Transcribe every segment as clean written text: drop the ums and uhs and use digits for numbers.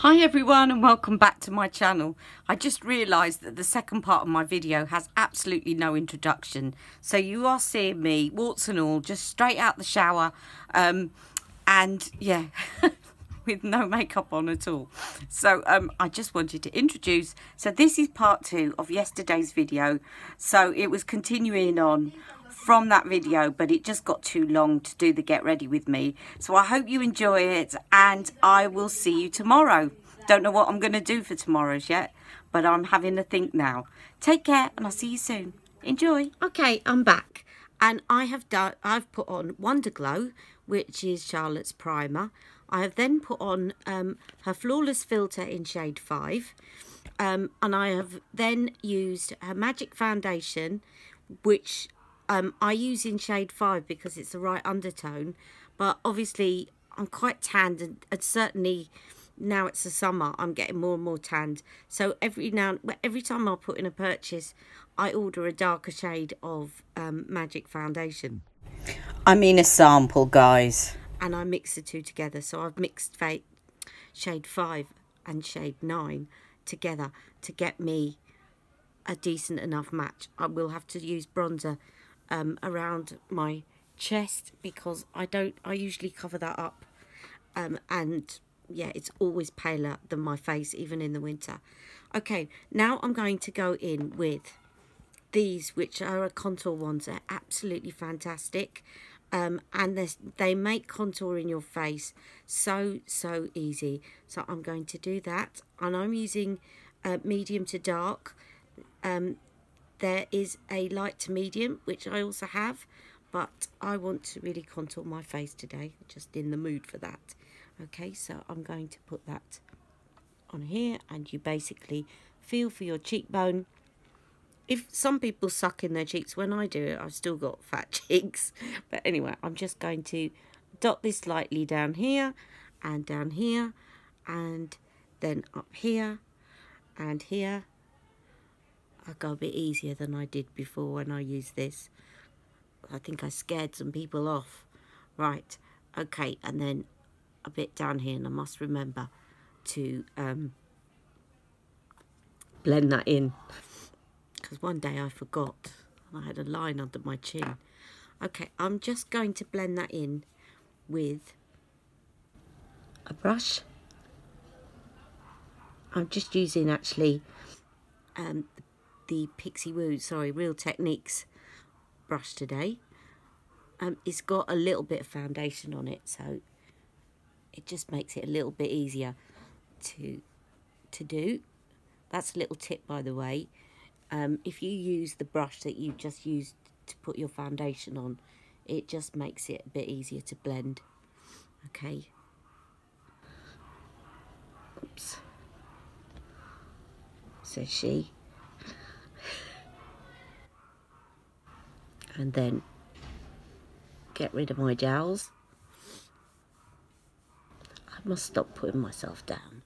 Hi everyone and welcome back to my channel. I just realised that the second part of my video has absolutely no introduction. So you are seeing me, warts and all, just straight out the shower and yeah, with no makeup on at all. So I just wanted to introduce, so this is part 2 of yesterday's video. So it was continuing on from that video, but it just got too long to do the get ready with me. So I hope you enjoy it and I will see you tomorrow. Don't know what I'm going to do for tomorrow's yet, but I'm having a think now. Take care and I'll see you soon. Enjoy. Okay, I'm back and I've put on Wonder Glow, which is Charlotte's primer. I have then put on her Flawless Filter in shade 5, and I have then used her Magic Foundation, which I use in shade 5 because it's the right undertone, but obviously I'm quite tanned and certainly now it's the summer I'm getting more and more tanned, so every time I put in a purchase I order a darker shade of Magic Foundation. I mean a sample, guys, and I mix the two together. So I've mixed shade 5 and shade 9 together to get me a decent enough match. I will have to use bronzer around my chest because I usually cover that up, and yeah, it's always paler than my face even in the winter. Okay, now I'm going to go in with these, which are a contour ones. They're absolutely fantastic, and they make contour in your face so easy. So I'm going to do that, and I'm using medium to dark. There is a light to medium, which I also have, but I want to really contour my face today, just in the mood for that. Okay, so I'm going to put that on here, and you basically feel for your cheekbone. If some people suck in their cheeks, when I do it, I've still got fat cheeks. But anyway, I'm just going to dot this lightly down here, and then up here, and here. I go a bit easier than I did before when I used this. I think I scared some people off. Right, okay, and then a bit down here, and I must remember to blend that in, because one day I forgot and I had a line under my chin. Okay, I'm just going to blend that in with a brush. I'm just using actually the Pixie Woo, Real Techniques brush today. It's got a little bit of foundation on it, so it just makes it a little bit easier to do. That's a little tip, by the way. If you use the brush that you just used to put your foundation on, it just makes it a bit easier to blend. Okay. Oops. Says she. And then get rid of my jowls. I must stop putting myself down.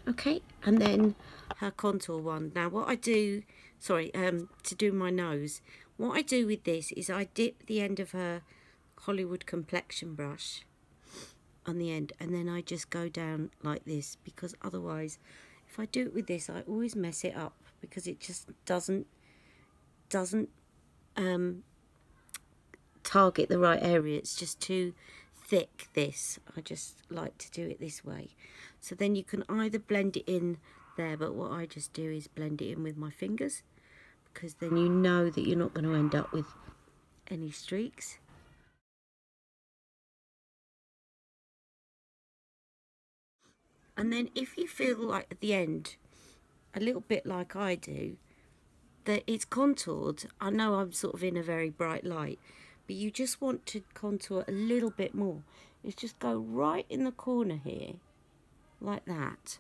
Okay, and then her contour one. Now what I do, to do my nose, what I do with this is I dip the end of her Hollywood complexion brush on the end, and then I just go down like this, because otherwise if I do it with this I always mess it up, because it just doesn't target the right area. It's just too thick, this. I just like to do it this way. So then you can either blend it in there, but what I just do is blend it in with my fingers, because then you know that you're not going to end up with any streaks. And then if you feel like at the end, a little bit like I do, that it's contoured, I know I'm sort of in a very bright light, but you just want to contour a little bit more. It's just go right in the corner here, like that,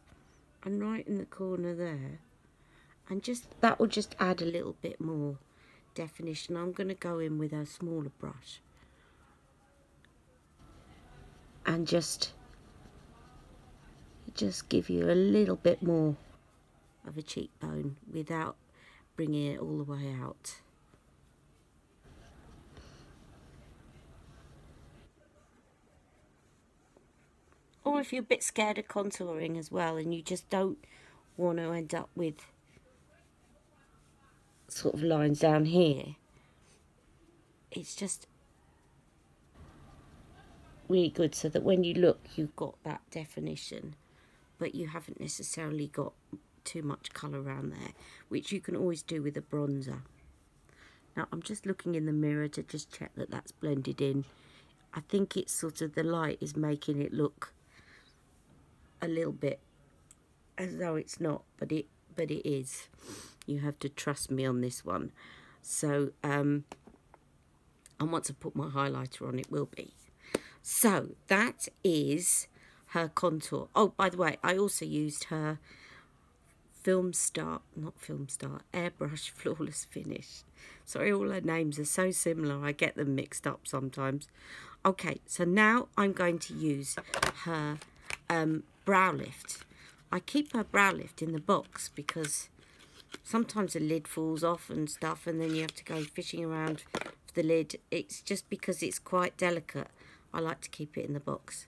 and right in the corner there, and just that will just add a little bit more definition. I'm going to go in with a smaller brush and just give you a little bit more of a cheekbone without bringing it all the way out. Or if you're a bit scared of contouring as well and you just don't want to end up with sort of lines down here, it's just really good so that when you look you've got that definition, but you haven't necessarily got too much colour around there, which you can always do with a bronzer. Now I'm just looking in the mirror to just check that that's blended in. I think it's sort of the light is making it look a little bit as though it's not, but it is. You have to trust me on this one. So and once I put my highlighter on, it will be. So that is her contour. Oh, by the way, I also used her Filmstar, not Filmstar, Airbrush Flawless Finish. Sorry, all her names are so similar, I get them mixed up sometimes. Okay, so now I'm going to use her brow lift. I keep her brow lift in the box because sometimes the lid falls off and stuff, and then you have to go fishing around for the lid. It's just because it's quite delicate. I like to keep it in the box.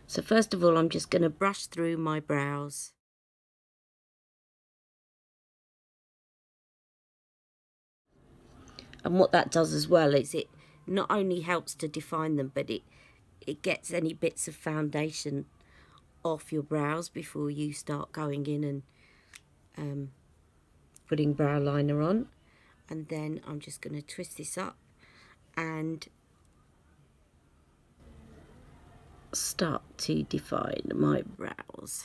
So first of all, I'm just going to brush through my brows. And what that does as well is it not only helps to define them, but it gets any bits of foundation off your brows before you start going in and putting brow liner on. And then I'm just going to twist this up and start to define my brows.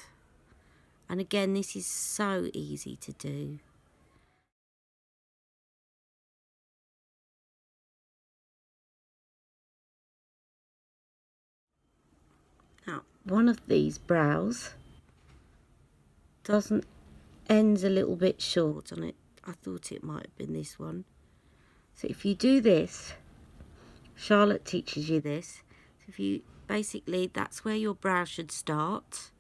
And again, this is so easy to do. Now, one of these brows ends a little bit short on it. I thought it might have been this one. So if you do this, Charlotte teaches you this. So if you basically, that's where your brow should start.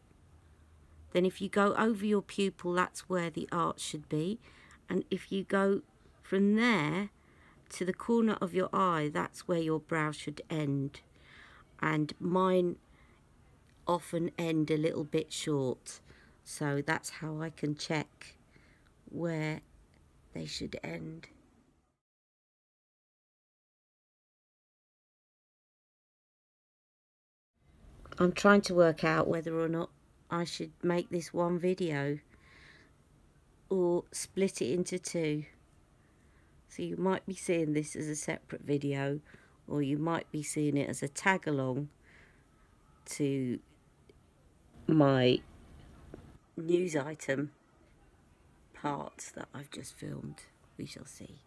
Then if you go over your pupil, that's where the arch should be. And if you go from there to the corner of your eye, that's where your brow should end. And mine often end a little bit short, so that's how I can check where they should end. I'm trying to work out whether or not I should make this one video or split it into two. So you might be seeing this as a separate video, or you might be seeing it as a tag along to my news item part that I've just filmed. We shall see.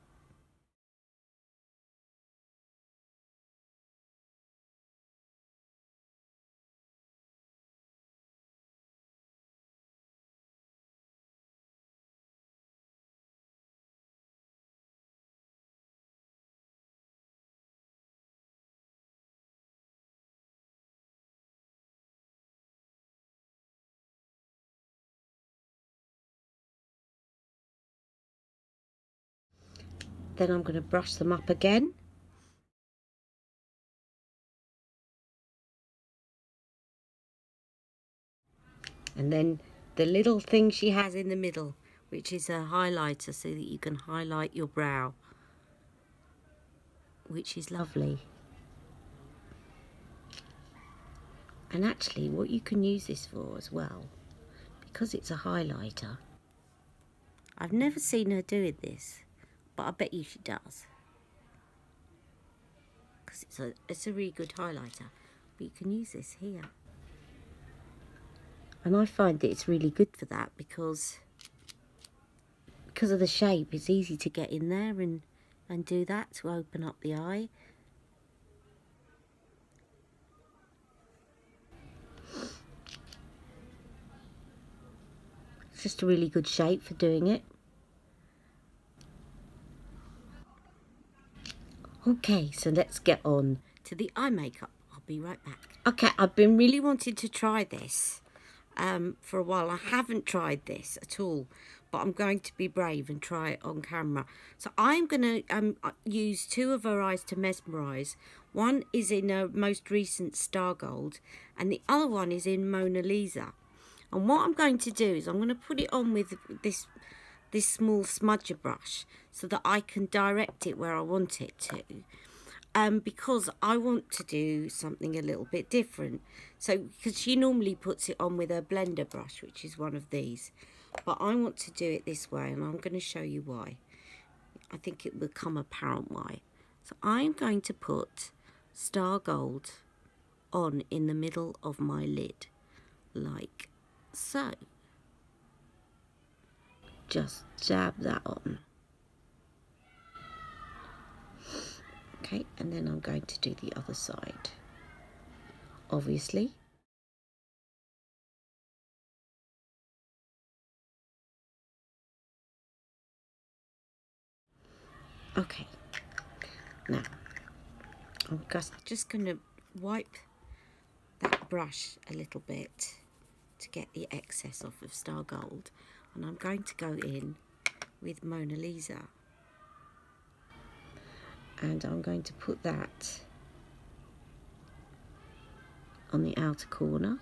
Then I'm going to brush them up again. And then the little thing she has in the middle, which is a highlighter so that you can highlight your brow, which is lovely. And actually what you can use this for as well, because it's a highlighter, I've never seen her doing this, but I bet you she does, because it's a really good highlighter. But you can use this here, and I find that it's really good for that because of the shape. It's easy to get in there and do that to open up the eye. It's just a really good shape for doing it. Okay, so let's get on to the eye makeup. I'll be right back. Okay, I've been really wanting to try this. for a while. I haven't tried this at all, but I'm going to be brave and try it on camera. So I'm going to use two of her eyes to mesmerise. One is in her most recent Star Gold, and the other one is in Mona Lisa. And what I'm going to do is I'm going to put it on with this small smudger brush so that I can direct it where I want it to. Because I want to do something a little bit different. So, because she normally puts it on with her blender brush, which is one of these. But I want to do it this way, and I'm going to show you why. I think it will become apparent why. So I'm going to put Star Gold on in the middle of my lid, like so. Just dab that on. Okay, and then I'm going to do the other side, obviously. Okay, now I'm just going to wipe that brush a little bit to get the excess off of Star Gold, and I'm going to go in with Mona Lisa, and I'm going to put that on the outer corner.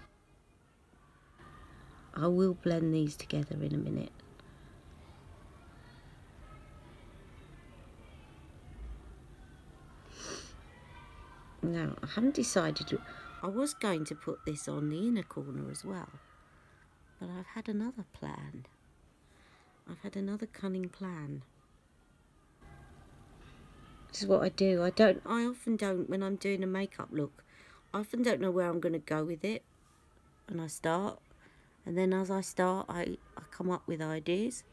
I will blend these together in a minute. Now, I haven't decided. I was going to put this on the inner corner as well, but I've had another plan. I've had another cunning plan. This is what I do. I often don't, when I'm doing a makeup look, I often don't know where I'm going to go with it when I start. And then as I start, I come up with ideas.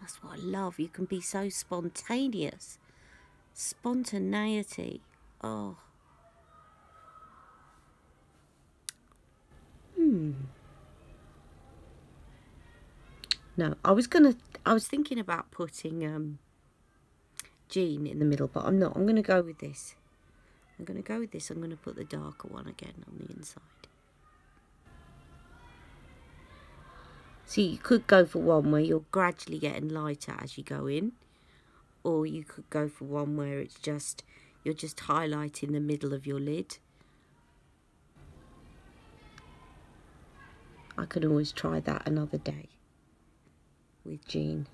That's what I love. You can be so spontaneous. Spontaneity. Oh. No, I was thinking about putting Jean in the middle, but I'm not. I'm going to go with this. I'm going to go with this. I'm going to put the darker one again on the inside. See, you could go for one where you're gradually getting lighter as you go in, or you could go for one where it's just, you're just highlighting the middle of your lid. I could always try that another day with Jean.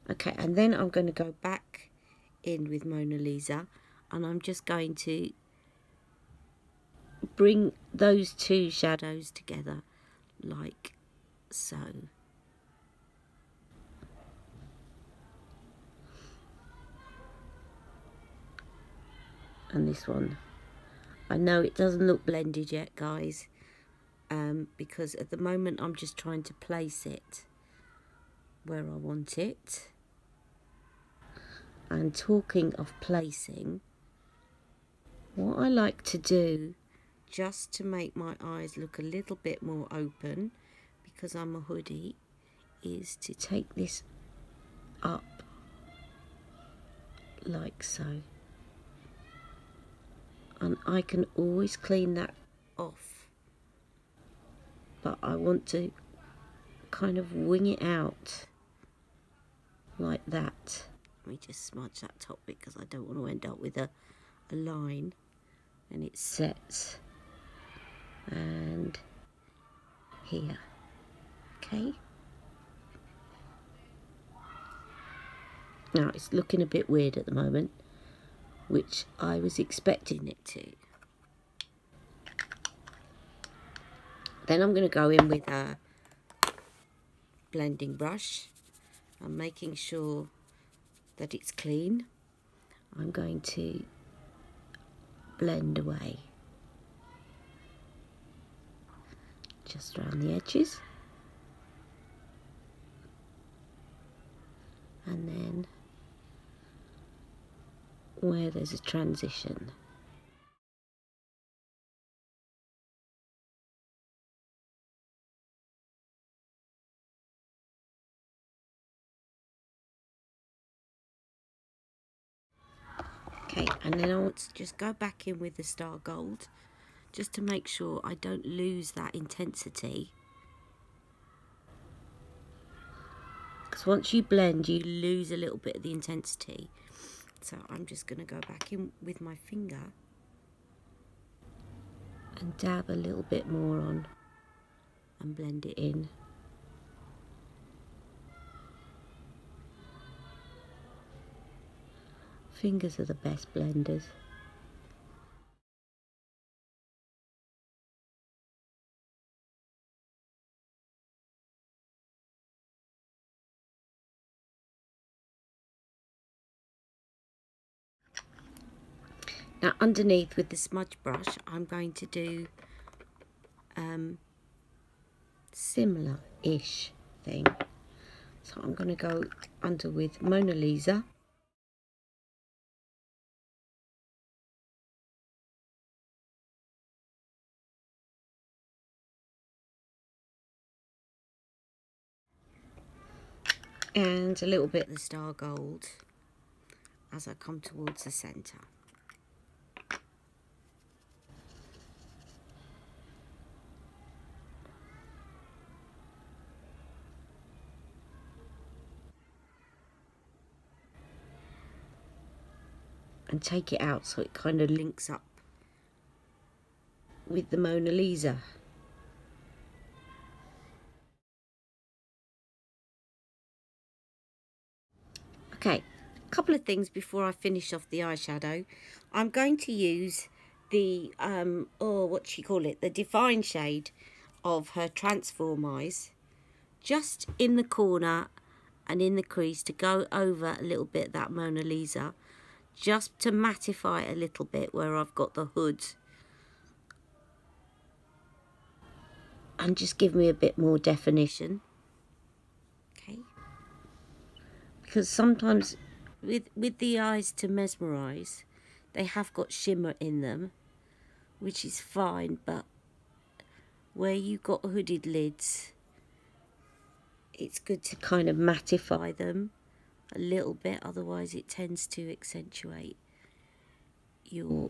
Okay, and then I'm going to go back in with Mona Lisa, and I'm just going to bring those two shadows together like so. And this one, I know it doesn't look blended yet, guys, because at the moment I'm just trying to place it where I want it. And talking of placing, what I like to do, just to make my eyes look a little bit more open, because I'm a hoodie, is to take this up like so. And I can always clean that off, but I want to kind of wing it out like that. Let me just smudge that top bit because I don't want to end up with a line, and it sets, and here, okay. Now it's looking a bit weird at the moment, which I was expecting it to. Then I'm going to go in with a blending brush. I'm making sure that it's clean. I'm going to blend away just around the edges, and then where there's a transition. Okay, and then I want to just go back in with the Star Gold, just to make sure I don't lose that intensity. Because once you blend, you lose a little bit of the intensity. So I'm just going to go back in with my finger and dab a little bit more on and blend it in. Fingers are the best blenders. Now underneath with the smudge brush, I'm going to do similar-ish thing. So I'm going to go under with Mona Lisa. And a little bit of the Star Gold as I come towards the centre. And take it out so it kind of links up with the Mona Lisa. Okay, a couple of things before I finish off the eyeshadow. I'm going to use the, what do you call it, the Define shade of her Transform Eyes, just in the corner and in the crease to go over a little bit that Mona Lisa, just to mattify a little bit where I've got the hood, and just give me a bit more definition. Okay, because sometimes with the eyes to mesmerise, they have got shimmer in them, which is fine, but where you've got hooded lids, it's good to kind of mattify them a little bit, otherwise it tends to accentuate your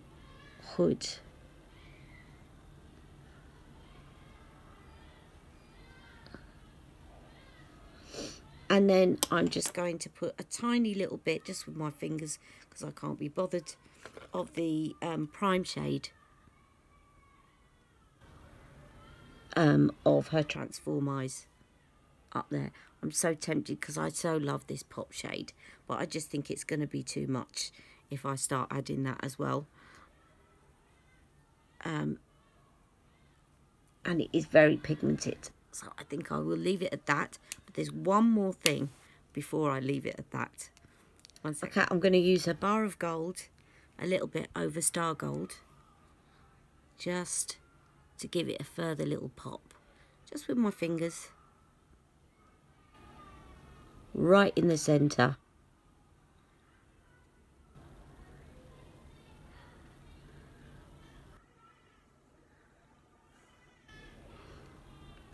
hood. And then I'm just going to put a tiny little bit, just with my fingers because I can't be bothered, of the prime shade of her Transform Eyes up there. I'm so tempted because I so love this pop shade, but I just think it's going to be too much if I start adding that as well. And it is very pigmented, so I think I will leave it at that. But there's one more thing before I leave it at that. One second. Okay, I'm going to use a bar of gold, a little bit over Star Gold, just to give it a further little pop, just with my fingers, right in the centre.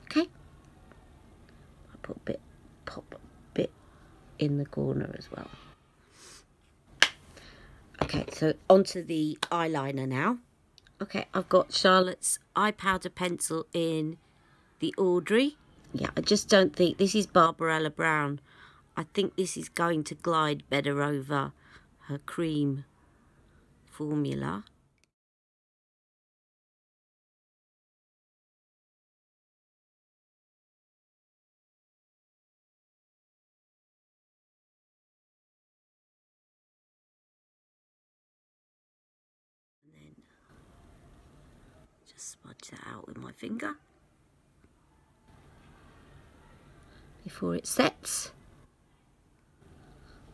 Okay, I put a bit, pop a bit in the corner as well. Okay, so onto the eyeliner now. Okay, I've got Charlotte's eye powder pencil in the Audrey. Yeah, I just don't think, this is Barbarella Brown. I think this is going to glide better over her cream formula. And then just smudge that out with my finger before it sets.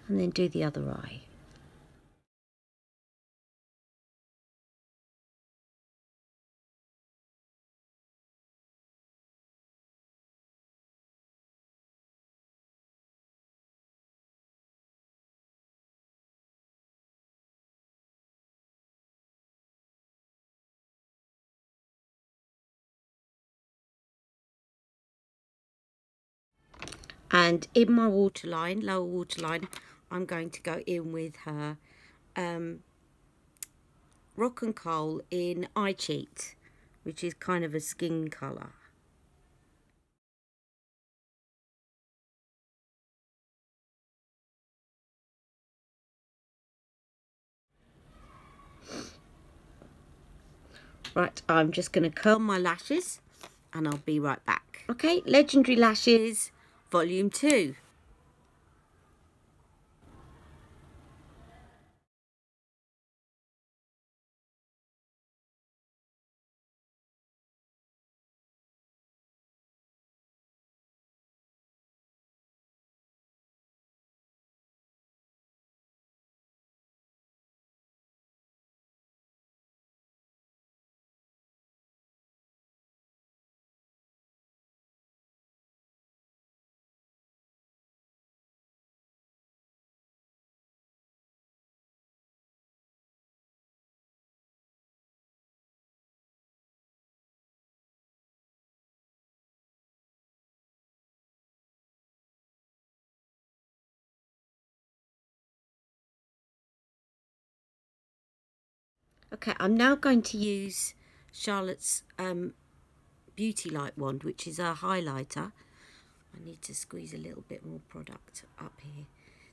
And then do the other eye. And in my waterline, lower waterline, I'm going to go in with her Rock and Kohl in Eye Cheat, which is kind of a skin colour. Right, I'm just going to curl my lashes and I'll be right back. Okay, Legendary Lashes Volume 2. Okay, I'm now going to use Charlotte's Beauty Light wand, which is a highlighter. I need to squeeze a little bit more product up here.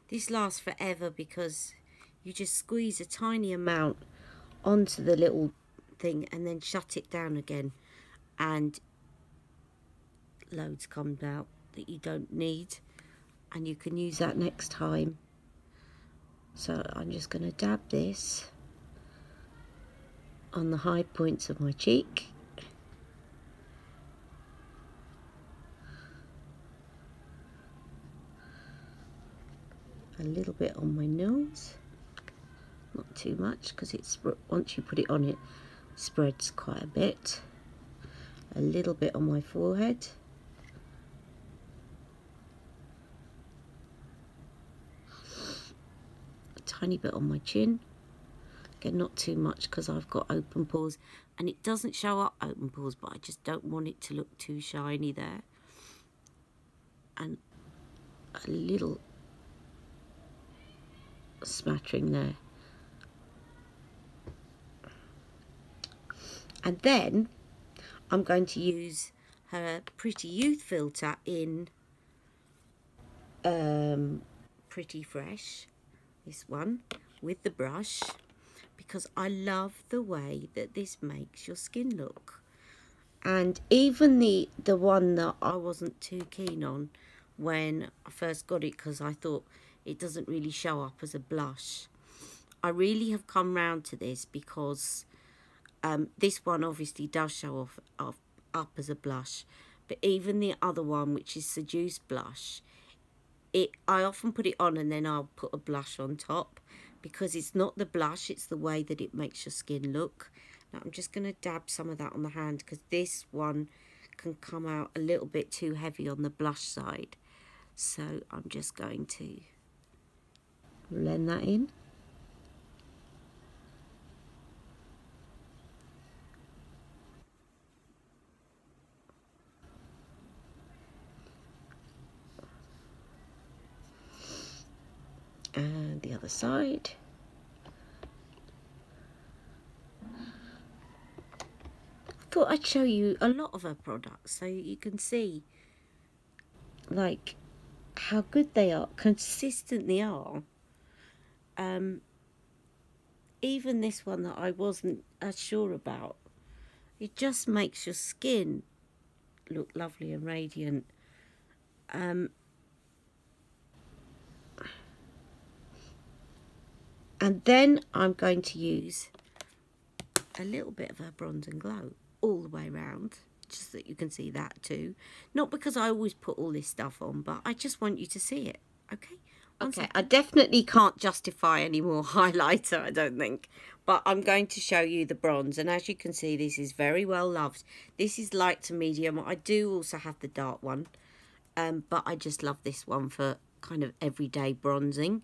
This lasts forever because you just squeeze a tiny amount onto the little thing and then shut it down again, and loads comes out that you don't need, and you can use that next time. So I'm just going to dab this on the high points of my cheek. A little bit on my nose, not too much because it's, once you put it on, it spreads quite a bit. A little bit on my forehead. A tiny bit on my chin. Again, not too much because I've got open pores, and it doesn't show up open pores, but I just don't want it to look too shiny there. And a little smattering there. And then I'm going to use her Pretty Youth filter in Pretty Fresh, this one, with the brush, because I love the way that this makes your skin look. And even the one that I wasn't too keen on when I first got it, because I thought it doesn't really show up as a blush, I really have come round to this because this one obviously does show up as a blush, but even the other one, which is Seduce Blush, I often put it on and then I'll put a blush on top, because it's not the blush, it's the way that it makes your skin look. Now I'm just going to dab some of that on the hand, because this one can come out a little bit too heavy on the blush side. So I'm just going to blend that in. And the other side. I thought I'd show you a lot of her products so you can see like how good they are, consistent they are. Even this one that I wasn't as sure about, it just makes your skin look lovely and radiant. And then I'm going to use a little bit of her Bronze and Glow all the way around, just so that you can see that too. Not because I always put all this stuff on, but I just want you to see it, okay? Okay, I definitely can't justify any more highlighter, I don't think. But I'm going to show you the bronze, and as you can see, this is very well loved. This is light to medium. I do also have the dark one, but I just love this one for kind of everyday bronzing.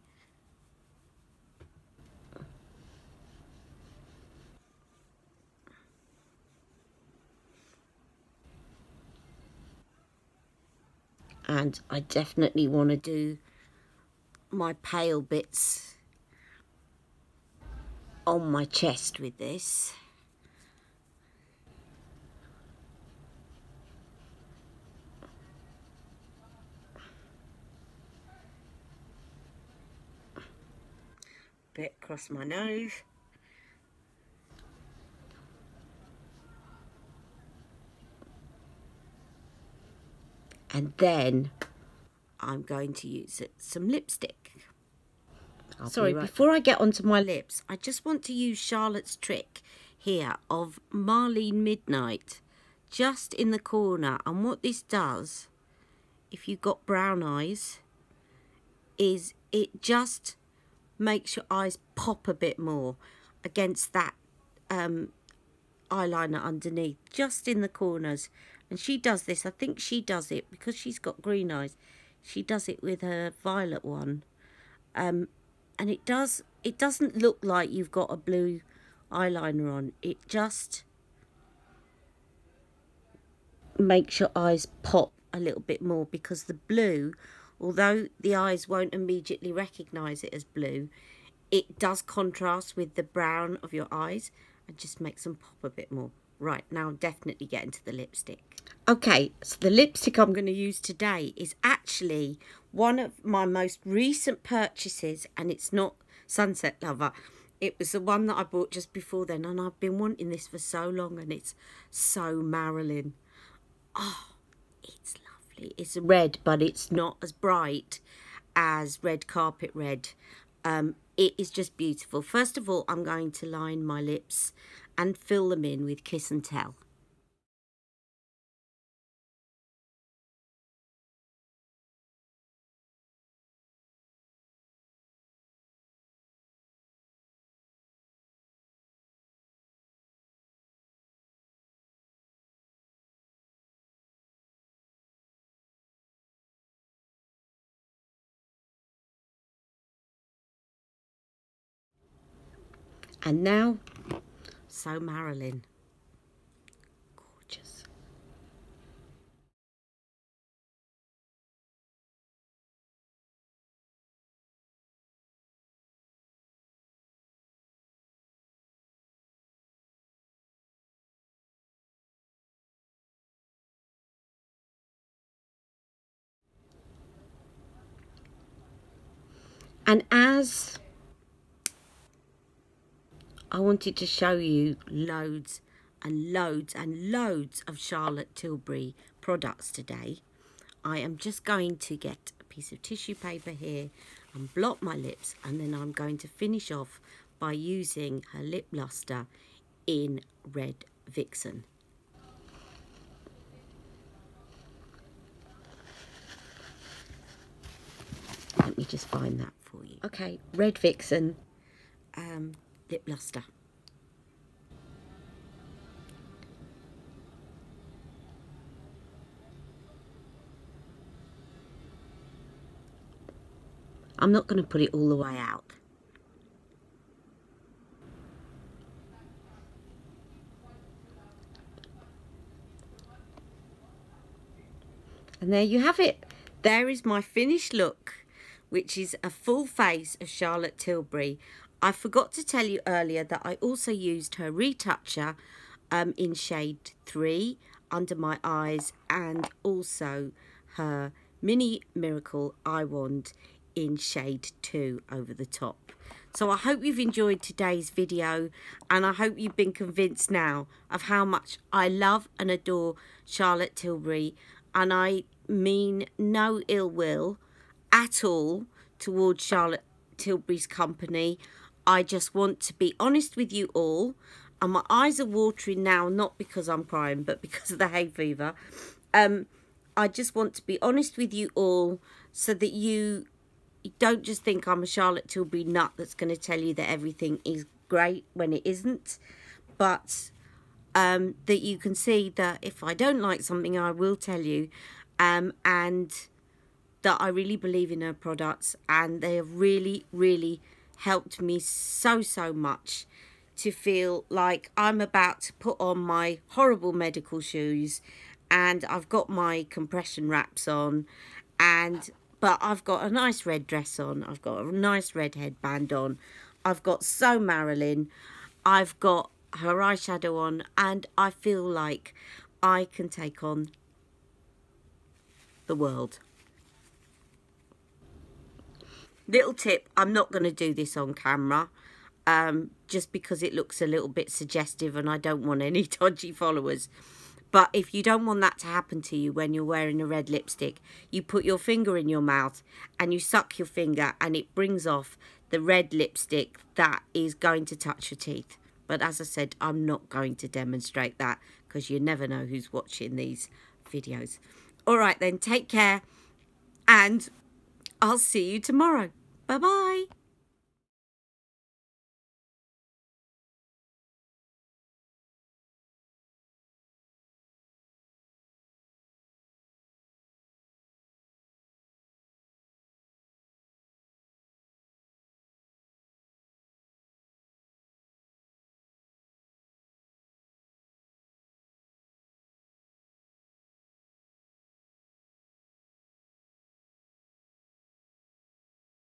And I definitely want to do my pale bits on my chest with this. Bit across my nose. And then I'm going to use some lipstick. Sorry, before I get onto my lips, I just want to use Charlotte's trick here of Marlene Midnight just in the corner. And what this does, if you've got brown eyes, is it just makes your eyes pop a bit more against that eyeliner underneath, just in the corners. And she does this, I think she does it because she's got green eyes, she does it with her violet one, and it doesn't look like you've got a blue eyeliner on. It just makes your eyes pop a little bit more, because the blue, although the eyes won't immediately recognize it as blue, it does contrast with the brown of your eyes and just makes them pop a bit more. Right, now I'm definitely getting to the lipstick. Okay, so the lipstick I'm going to use today is actually one of my most recent purchases, and it's not Sunset Lover. It was the one that I bought just before then, and I've been wanting this for so long, and it's So Marilyn. Oh, it's lovely. It's red, but it's not as bright as Red Carpet Red. It is just beautiful. First of all, I'm going to line my lips and fill them in with Kiss and Tell. And now, So Marilyn. Gorgeous. And as I wanted to show you loads and loads and loads of Charlotte Tilbury products today, I am just going to get a piece of tissue paper here and blot my lips, and then I'm going to finish off by using her lip luster in Red Vixen. Let me just find that for you. Okay, Red Vixen lip luster. I'm not going to put it all the way out. And there you have it. There is my finished look, which is a full face of Charlotte Tilbury. I forgot to tell you earlier that I also used her Retoucher in shade 3 under my eyes, and also her Mini Miracle Eye Wand in shade 2 over the top. So I hope you've enjoyed today's video, and I hope you've been convinced now of how much I love and adore Charlotte Tilbury, and I mean no ill will at all towards Charlotte Tilbury's company. I just want to be honest with you all, and my eyes are watering now, not because I'm crying, but because of the hay fever. I just want to be honest with you all so that you don't just think I'm a Charlotte Tilbury nut that's going to tell you that everything is great when it isn't, but that you can see that if I don't like something, I will tell you, and that I really believe in her products, and they have really, really helped me so much to feel like I'm about to put on my horrible medical shoes, and I've got my compression wraps on, but I've got a nice red dress on, I've got a nice red headband on, I've got So Marlene. I've got her eyeshadow on, and I feel like I can take on the world. Little tip, I'm not going to do this on camera, just because it looks a little bit suggestive and I don't want any dodgy followers. But if you don't want that to happen to you when you're wearing a red lipstick, you put your finger in your mouth and you suck your finger and it brings off the red lipstick that is going to touch your teeth. But as I said, I'm not going to demonstrate that because you never know who's watching these videos. All right then, take care and I'll see you tomorrow. Bye-bye.